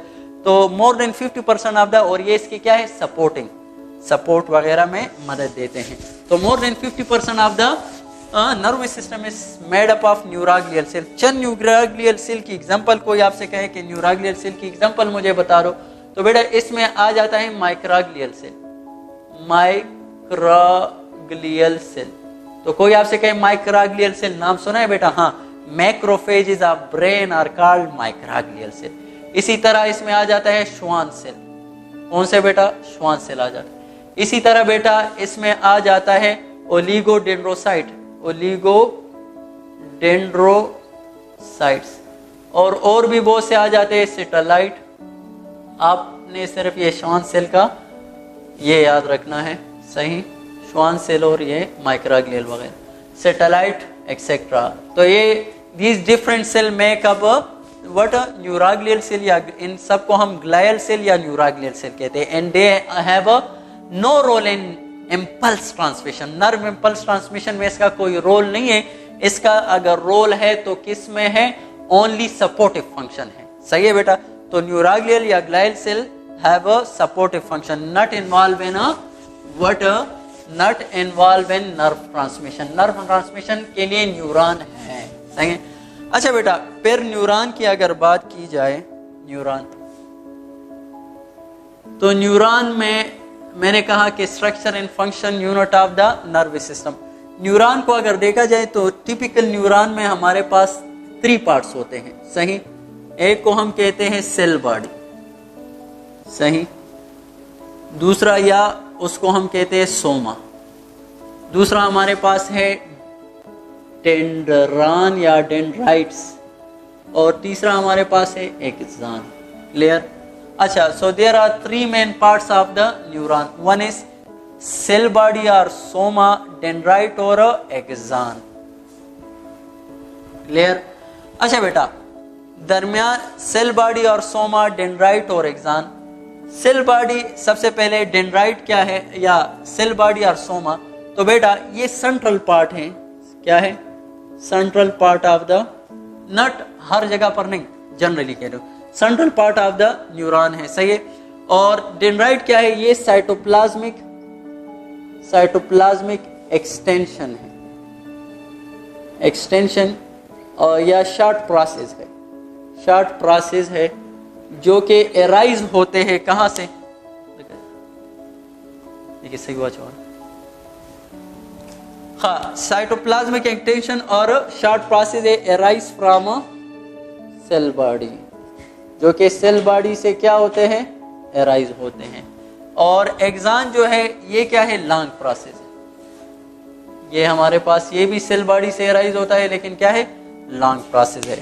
तो मोर देन 50% ऑफ द, और ये इसकी क्या है? सपोर्ट वगैरह में मदद देते हैं। तो more than 50% of the nervous system is made up of neuroglial cell. चंद न्यूराग्लियल सेल की एग्जांपल कोई आपसे कहे कि न्यूराग्लियल सेल की एग्जांपल मुझे बता दो, तो बेटा इसमें आ जाता है माइक्रोग्लियल सेल। माइक्रोग्लियल सेल, तो कोई आपसे कहे माइक्रोग्लियल सेल, नाम सुना है बेटा? हाँ, macrophages of brain are called microglial cell. इसी तरह इसमें आ जाता है श्वान सेल। कौन से बेटा? श्वान सेल आ जाता है। इसी तरह बेटा इसमें आ जाता है ओलिगोडेंड्रोसाइट, ओलिगोडेंड्रोसाइट्स, और भी बहुत से आ जाते हैं, सेटेलाइट। आपने सिर्फ ये श्वान सेल का ये याद रखना है, सही, श्वान सेल और ये माइक्रोग्लियल वगैरह, सेटेलाइट एक्सेट्रा। तो ये these different cell make up what neuroglial cell, या इन सबको हम ग्लायल सेल या न्यूराग्लियल सेल कहते हैं। And they have a no role in impulse transmission. Nerve impulse transmission में इसका कोई रोल नहीं है। इसका अगर रोल है तो किस में है? ओनली सपोर्टिव फंक्शन है। सही है बेटा? तो न्यूराग्लियल या glial cell have a supportive function, not involve in what, not involve in nerve transmission. Nerve transmission के लिए न्यूरॉन है। सही है? अच्छा बेटा, फिर न्यूरॉन की अगर बात की जाए, न्यूरॉन, तो न्यूरॉन में मैंने कहा कि structure and function unit of the nervous system. Neuron को अगर देखा जाए तो टिपिकल न्यूरॉन में हमारे पास 3 पार्ट्स होते हैं। सही? एक को हम कहते हैं सेल बॉडी, सही, दूसरा या उसको हम कहते हैं सोमा, दूसरा हमारे पास है डेंड्रॉन या डेंड्राइट्स, और तीसरा हमारे पास है एक्सॉन। क्लियर? अच्छा, so there are 3 main parts of the neuron. One is cell body और सोमा, डेंड्राइट और एक्सॉन। क्लियर? अच्छा बेटा, दरमियान सेल बॉडी और सोमा, डेंड्राइट और एक्सॉन। सेल बॉडी सबसे पहले, डेंड्राइट क्या है या सेल बॉडी और सोमा, तो बेटा ये सेंट्रल पार्ट है। क्या है? Central part of the, not हर जगह पर नहीं, जनरली कह रहे हो, central part of the neuron है। सही है? और डेंड्राइट क्या है? ये साइटोप्लाज्मिक एक्सटेंशन है, एक्सटेंशन और या शॉर्ट प्रोसेस है, शॉर्ट प्रोसेस है जो कि एराइज होते हैं कहां से? देखिए सही हुआ जवाब। हाँ, साइटोप्लाज्मिक एक्सटेंशन और शॉर्ट प्रोसेस है एराइज फ्रॉम सेल बॉडी, जो कि सेल बॉडी से क्या होते हैं? एराइज होते हैं। और एक्सॉन जो है ये क्या है? लॉन्ग प्रोसेस है। ये हमारे पास ये भी सेल बॉडी से एराइज होता है, लेकिन क्या है? लॉन्ग प्रोसेस है।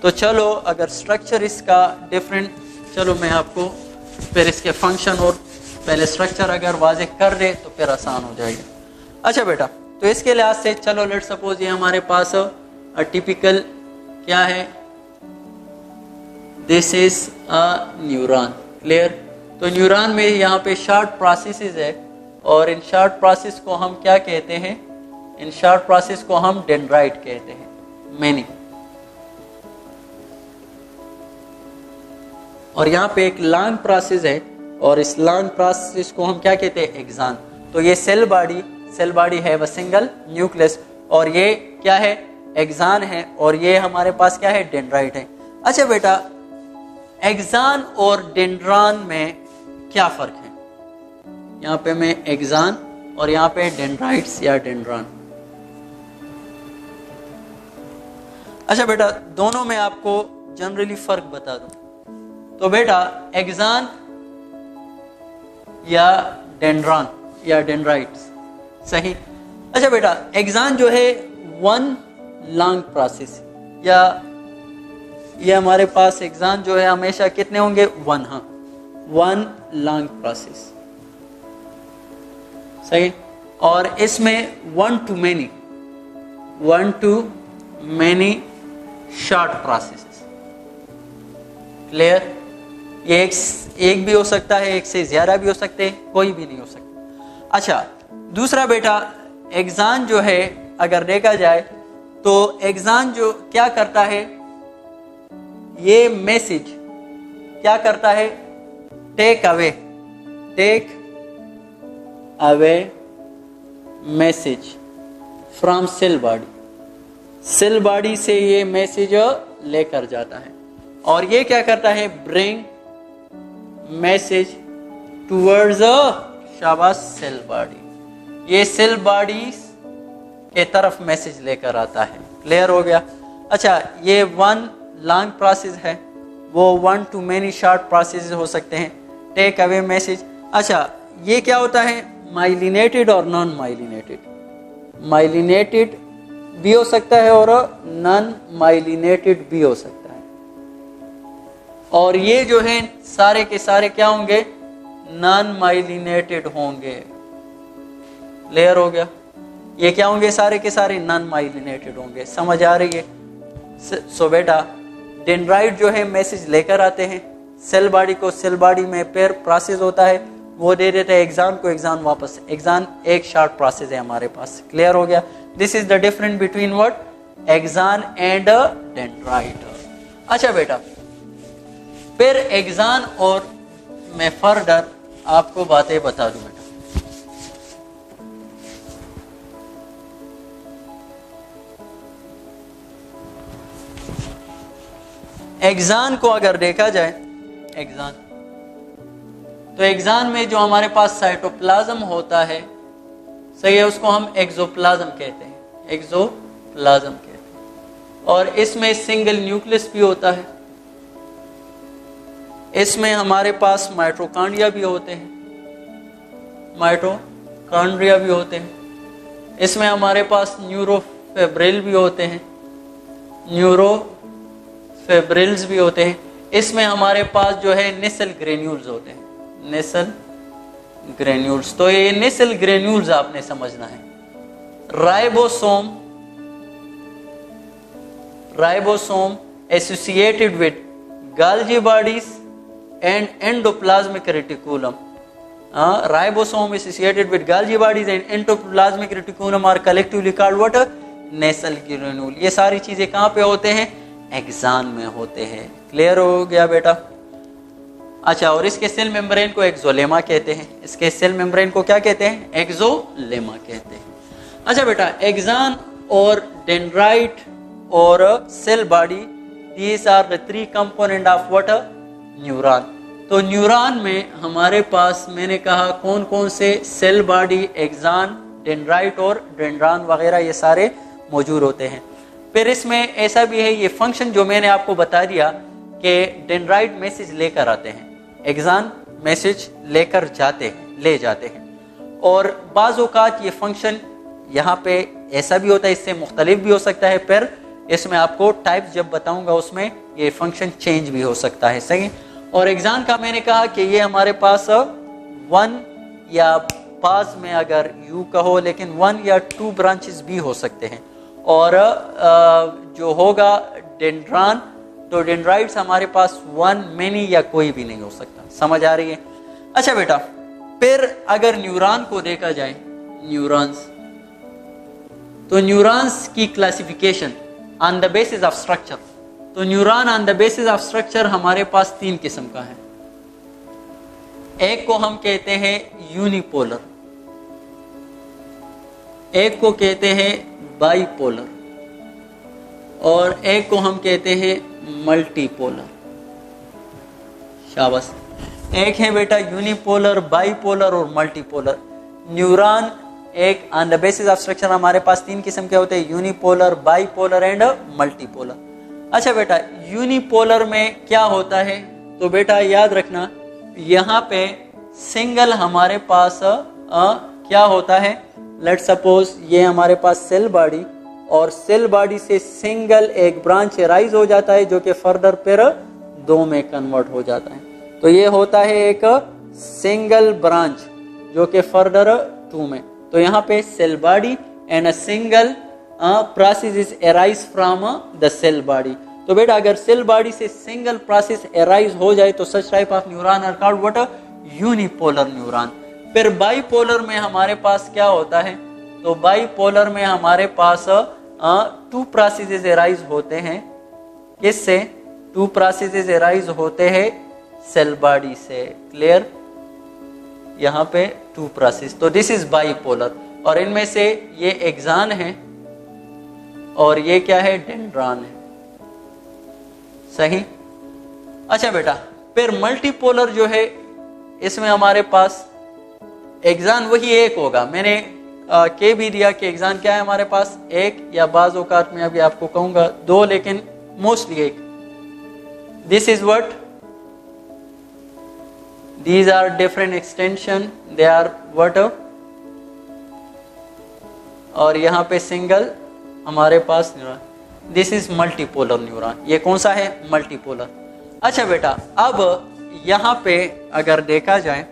तो चलो, अगर स्ट्रक्चर इसका डिफरेंट, चलो मैं आपको फिर इसके फंक्शन और पहले स्ट्रक्चर अगर वाज़ेह कर दे तो फिर आसान हो जाएगा। अच्छा बेटा, तो इसके लिहाज से चलो लेट्स सपोज ये हमारे पास टिपिकल क्या है? This is a neuron. Clear? तो न्यूरॉन में यहाँ पे शॉर्ट प्रोसेसेस है, और इन शॉर्ट प्रोसेस को हम क्या कहते हैं? इन शॉर्ट प्रोसेस को हम डेंड्राइट कहते हैं, मैनी। और यहाँ पे एक लॉन्ग प्रोसेस है, और इस लॉन्ग प्रोसेस को हम क्या कहते हैं? एक्सॉन। तो ये सेल बॉडी है वो सिंगल न्यूक्लियस, और ये क्या है? एक्सॉन है, और ये हमारे पास क्या है? डेंड्राइट है। अच्छा बेटा, एक्सॉन और डेंड्रॉन में क्या फर्क है? यहाँ पे मैं एक्सॉन और यहाँ पे डेंड्राइट्स या डेंड्रॉन। अच्छा बेटा, दोनों में आपको जनरली फर्क बता दूं, तो बेटा एक्सॉन या डेंड्रॉन या डेंड्राइट्स। सही? अच्छा बेटा, एक्सॉन जो है 1 लॉन्ग प्रोसेस, या ये हमारे पास एक्सॉन जो है हमेशा कितने होंगे? 1। हाँ, 1 लॉन्ग प्रोसेस। सही? और इसमें 1 to many short processes. Clear? ये एक भी हो सकता है, एक से ज्यादा भी हो सकते हैं, कोई भी नहीं हो सकता। अच्छा, दूसरा बेटा, एक्सॉन जो है अगर देखा जाए तो एक्सॉन जो क्या करता है? ये मैसेज क्या करता है? Take away message from cell body, cell body से ये मैसेज लेकर जाता है और ये क्या करता है, ब्रिंग मैसेज टूवर्ड्स शाबाश सेल बॉडी, ये सेल बॉडी के तरफ मैसेज लेकर आता है। क्लियर हो गया। अच्छा, ये वन लॉन्ग प्रोसेस है, वो one two many short process हो सकते हैं। टेक अवे मैसेज, अच्छा ये क्या होता है, माइलिनेटेड और नॉन माइलिनेटेड, माइलिनेटेड भी हो सकता है और नॉन माइलिनेटेड भी हो सकता है। और ये जो है सारे के सारे क्या होंगे, नॉन माइलिनेटेड होंगे। क्लियर हो गया। ये क्या होंगे, सारे के सारे नॉन माइलिनेटेड होंगे। समझ आ रही है। सो बेटा डेंड्राइट जो है मैसेज लेकर आते हैं सेल बॉडी को, सेल बॉडी में पेयर प्रोसेस होता है, वो दे देते हैं एक्सान को, एक्सान वापस, एक्सान एक शॉर्ट प्रोसेस है हमारे पास। क्लियर हो गया। This is the difference between what, axon and dendrite. अच्छा बेटा, फिर एक्सान और मैं फर्दर आपको बातें बता दूं बेटा। एक्सान को अगर देखा जाए, एक्सान तो एक्सान में जो हमारे पास साइटोप्लाज्म होता है, सही है, उसको हम एक्सोप्लाज्म कहते हैं, एक्सोप्लाज्म कहते हैं। और इसमें सिंगल न्यूक्लियस भी होता है, इसमें हमारे पास माइटोकॉन्ड्रिया भी होते हैं, माइटोकॉन्ड्रिया भी होते हैं, इसमें हमारे पास न्यूरोफिब्रिल भी होते हैं, न्यूरोफिब्रिल्स भी होते हैं, इसमें हमारे पास जो है नेसल ग्रेन्यूल्स होते हैं, नेसल ग्रेन्यूल्स। तो ये नेसल ग्रेन्यूल्स आपने समझना है। Ribosome associated with Golgi bodies and endoplasmic reticulum. Ribosome associated with Golgi bodies and endoplasmic reticulum are collectively called what, Nissl granule. ये सारी चीजें कहां पे होते हैं, एक्सान में होते हैं। क्लियर हो गया बेटा। अच्छा, और इसके सेल मेम्ब्रेन को एक्सोलेमा कहते हैं, इसके सेल मेम्ब्रेन को क्या कहते हैं, एक्सोलेमा कहते हैं। अच्छा बेटा, एक्सान और डेंड्राइट और cell body, these are the three component of what, neuron. तो न्यूरॉन में हमारे पास मैंने कहा कौन कौन से, सेल बॉडी, एक्सान, डेंड्राइट और डेंड्रॉन वगैरह ये सारे मौजूद होते हैं। फिर इसमें ऐसा भी है, ये फंक्शन जो मैंने आपको बता दिया कि डेंड्राइट मैसेज लेकर आते हैं, एक्सान मैसेज लेकर ले जाते हैं। और बाज़ औक़ात ये फंक्शन यहाँ पे ऐसा भी होता है, इससे मुख्तलिफ भी हो सकता है। फिर इसमें आपको टाइप्स जब बताऊंगा उसमें ये फंक्शन चेंज भी हो सकता है। सही। और एक्सान का मैंने कहा कि ये हमारे पास वन या पास में अगर यू कहो, लेकिन वन या टू ब्रांचेस भी हो सकते हैं। और जो होगा डेंड्रॉन, तो डेंड्राइट्स हमारे पास वन, मेनी या कोई भी नहीं हो सकता। समझ आ रही है। अच्छा बेटा, फिर अगर न्यूरॉन को देखा जाए, न्यूरॉन्स, तो न्यूरॉन्स की classification on the basis of structure, तो neuron on the basis of structure हमारे पास तीन किस्म का है। एक को हम कहते हैं यूनिपोलर, एक को कहते हैं बाईपोलर, और एक को हम कहते हैं मल्टीपोलर। शाबाश। एक है बेटा यूनिपोलर, बाईपोलर और मल्टीपोलर। न्यूरॉन एक on the basis of structure हमारे पास तीन किस्म के होते हैं, यूनिपोलर, बाईपोलर एंड मल्टीपोलर। अच्छा बेटा, यूनिपोलर में क्या होता है, तो बेटा याद रखना, यहाँ पे सिंगल हमारे पास क्या होता है, लेट सपोज ये हमारे पास सेल बॉडी, और सेल बॉडी से सिंगल एक ब्रांच राइज हो जाता है जो कि फर्दर फिर दो में कन्वर्ट हो जाता है। तो ये होता है एक सिंगल ब्रांच जो कि फर्दर टू में। तो यहाँ पे cell body and a single process is arise from the cell body. तो बेटा अगर सेल बॉडी से सिंगल प्रोसेस अराइज हो जाए तो such type of neuron are called what, unipolar neuron. फिर बाईपोलर में हमारे पास क्या होता है, तो बाईपोलर में हमारे पास टू प्रोसेसेस अराइज होते हैं। किससे? टू प्रोसेसेस अराइज होते हैं सेल बॉडी से। क्लियर? यहाँ पे टू प्रोसेस, तो दिस इज बाईपोलर। और इनमें से ये एक्सान है और ये क्या है, डेंड्रॉन है। सही। अच्छा बेटा, फिर मल्टीपोलर जो है इसमें हमारे पास एक्सान वही एक होगा। मैंने के भी दिया कि एक्सान क्या है हमारे पास, एक, या बाज औकात में अभी आपको कहूंगा दो, लेकिन मोस्टली एक। This is what, these are different extension, they are what, और यहाँ पे सिंगल हमारे पास neuron, this is multipolar neuron. ये कौन सा है, मल्टीपोलर। अच्छा बेटा, अब यहाँ पे अगर देखा जाए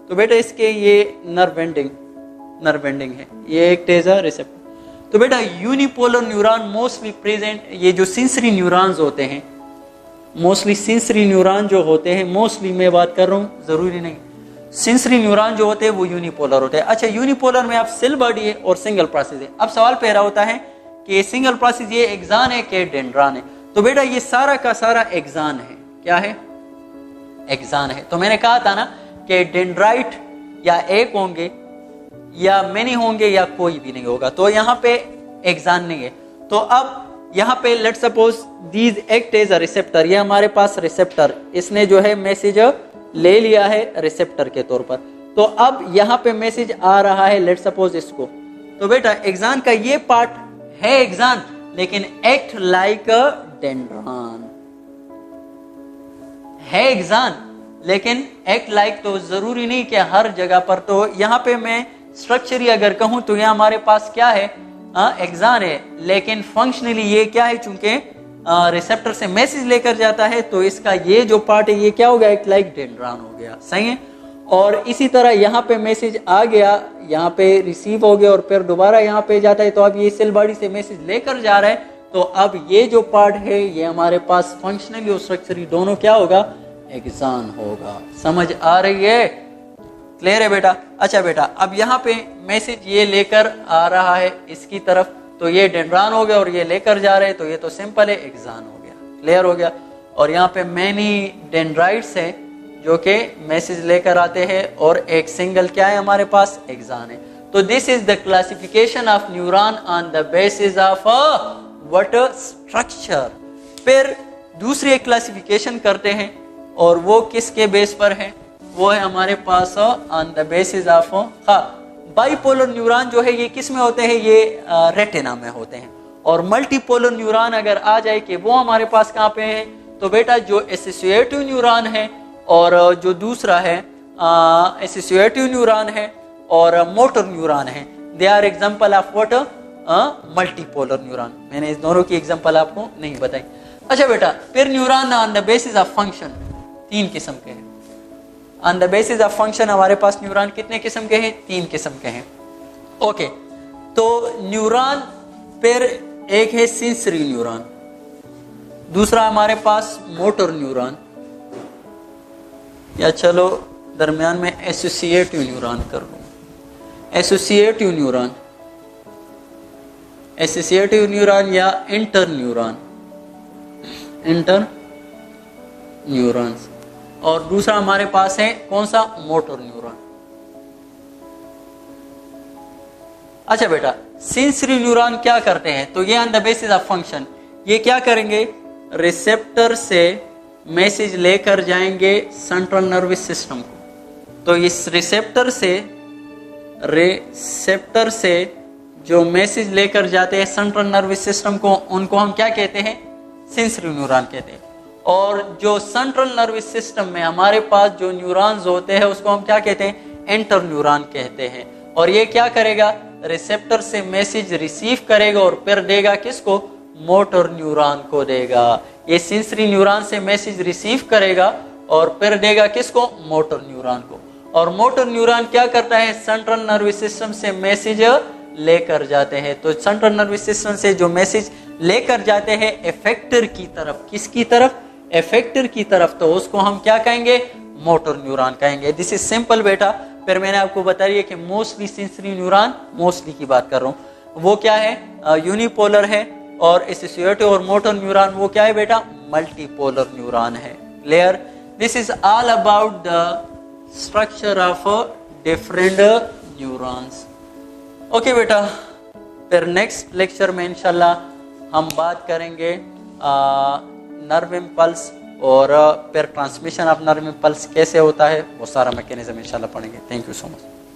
तो बेटा इसके ये नर्व एंडिंग है, ये एक टेजर रिसेप्टर। तो बेटा यूनिपोलर न्यूरॉन मोस्टली प्रेजेंट, ये जो सेंसरी न्यूरॉन्स होते हैं, मोस्टली सेंसरी न्यूरॉन जो होते हैं, मोस्टली मैं बात कर रहा हूँ, जरूरी नहीं, सेंसरी न्यूरॉन जो होते हैं वो यूनिपोलर होते हैं। अच्छा, यूनिपोलर में आप सेल बॉडी है और सिंगल प्रोसेस है। अब सवाल पैदा होता है कि ये सिंगल प्रोसेस ये एक्सान है कि डेंड्रॉन है। तो बेटा ये सारा का सारा एक्सान है। क्या है, एक्सान है। तो मैंने कहा था ना कि डेंड्राइट या एक होंगे या मेनी होंगे या कोई भी नहीं होगा, तो यहाँ पे एक्सान नहीं है। तो अब यहाँ पे let suppose these act as a receptor, ये हमारे पास रिसेप्टर, इसने जो है मैसेज ले लिया है रिसेप्टर के तौर पर। तो अब यहाँ पे मैसेज आ रहा है लेट सपोज इसको। तो बेटा एक्सान का ये पार्ट है एक्सान, लेकिन एक्ट लाइक अ डेंड्रॉन है। एक्सान लेकिन एक्ट लाइक तो जरूरी नहीं कि हर जगह पर। तो यहाँ पे मैं स्ट्रक्चर अगर कहूं तो यहाँ हमारे पास क्या है, एक्सान है, लेकिन फंक्शनली ये क्या है, चूंकि रिसेप्टर से मैसेज लेकर जाता है, तो इसका ये जो पार्ट है ये क्या हो गया, एक लाइक डेंड्रॉन हो गया। सही है। और इसी तरह यहाँ पे मैसेज आ गया, यहाँ पे रिसीव हो गया और फिर दोबारा यहाँ पे जाता है, तो अब ये सेल बॉडी से मैसेज लेकर जा रहा है। तो अब ये जो पार्ट है ये हमारे पास फंक्शनली और स्ट्रक्चरली दोनों क्या होगा, एक्सान होगा। समझ आ रही है, क्लियर है बेटा। अच्छा बेटा, अब यहाँ पे मैसेज ये लेकर आ रहा है इसकी तरफ, तो ये डेंड्रॉन हो गया और ये लेकर जा रहे हैं, तो ये तो सिंपल है, एक्सान हो गया, क्लियर हो गया। और यहाँ पे मैनी डेंड्राइट्स है जो कि मैसेज लेकर आते हैं और एक सिंगल क्या है हमारे पास, एक्सान है। तो this is the classification of neuron on the basis of what, structure. फिर दूसरी एक क्लासिफिकेशन करते हैं और वो किसके बेस पर है, वो है हमारे pass on the basis of, bipolar neuron जो है ये किस में होते हैं, ये रेटिना में होते हैं। और मल्टीपोलर न्यूरॉन अगर आ जाए कि वो हमारे पास कहाँ पे है, तो बेटा जो एसोसिएटिव न्यूरॉन है और जो दूसरा है एसोसिएटिव न्यूरॉन है और मोटर न्यूरॉन है, they are example of what, multipolar neuron. मैंने इस दोनों की एग्जाम्पल आपको नहीं बताई। अच्छा बेटा, फिर neuron on the basis of function तीन किस्म के हैं। On the basis of function हमारे पास न्यूरॉन कितने किस्म के हैं, तीन किस्म के हैं। ओके, तो न्यूरॉन फिर एक है सेंसरी न्यूरॉन, दूसरा हमारे पास मोटर न्यूरॉन, या चलो दरमियान में एसोसिएटिव न्यूरॉन कर लूं। एसोसिएटिव न्यूरॉन, एसोसिएटिव न्यूरॉन या इंटर न्यूरॉन, इंटर न्यूरॉन्स। और दूसरा हमारे पास है कौन सा, मोटर न्यूरॉन। अच्छा बेटा, सेंसरी न्यूरॉन क्या करते हैं, तो ये on the basis of function ये क्या करेंगे, रिसेप्टर से मैसेज लेकर जाएंगे सेंट्रल नर्वस सिस्टम को। तो इस रिसेप्टर से जो मैसेज लेकर जाते हैं सेंट्रल नर्वस सिस्टम को, उनको हम क्या कहते हैं, सेंसरी न्यूरॉन कहते हैं। और जो सेंट्रल नर्वस सिस्टम में हमारे पास जो न्यूरॉन्स होते हैं उसको हम क्या कहते हैं, इंटर न्यूरॉन कहते हैं। और ये क्या करेगा, रिसेप्टर से मैसेज रिसीव करेगा और फिर देगा किसको, मोटर न्यूरॉन को देगा। ये सेंसरी न्यूरॉन से मैसेज रिसीव करेगा और फिर देगा किसको, मोटर न्यूरॉन को। और मोटर न्यूरॉन क्या करता है, सेंट्रल नर्वस सिस्टम से मैसेज लेकर जाते हैं। तो सेंट्रल नर्वस सिस्टम से जो मैसेज लेकर जाते हैं इफेक्टर की तरफ, किसकी तरफ, इफेक्टर की तरफ, तो उसको हम क्या कहेंगे, मोटर न्यूरॉन कहेंगे। दिस इज सिंपल बेटा। फिर मैंने आपको बता दिया कि मोस्टली सेंसरी न्यूरॉन, मोस्टली की बात कर रहा हूँ, वो क्या है, यूनिपोलर है। और एसोसिएटिव और मोटर न्यूरॉन वो क्या है बेटा, मल्टीपोलर न्यूरॉन है। Clear. This is all about the structure of different neurons. Okay बेटा, फिर नेक्स्ट लेक्चर में इंशाल्लाह हम बात करेंगे नर्व इम्पल्स और फिर ट्रांसमिशन ऑफ नर्व इम्पल्स कैसे होता है, वो सारा मैकेनिज्म इंशाल्लाह पढ़ेंगे। Thank you so much.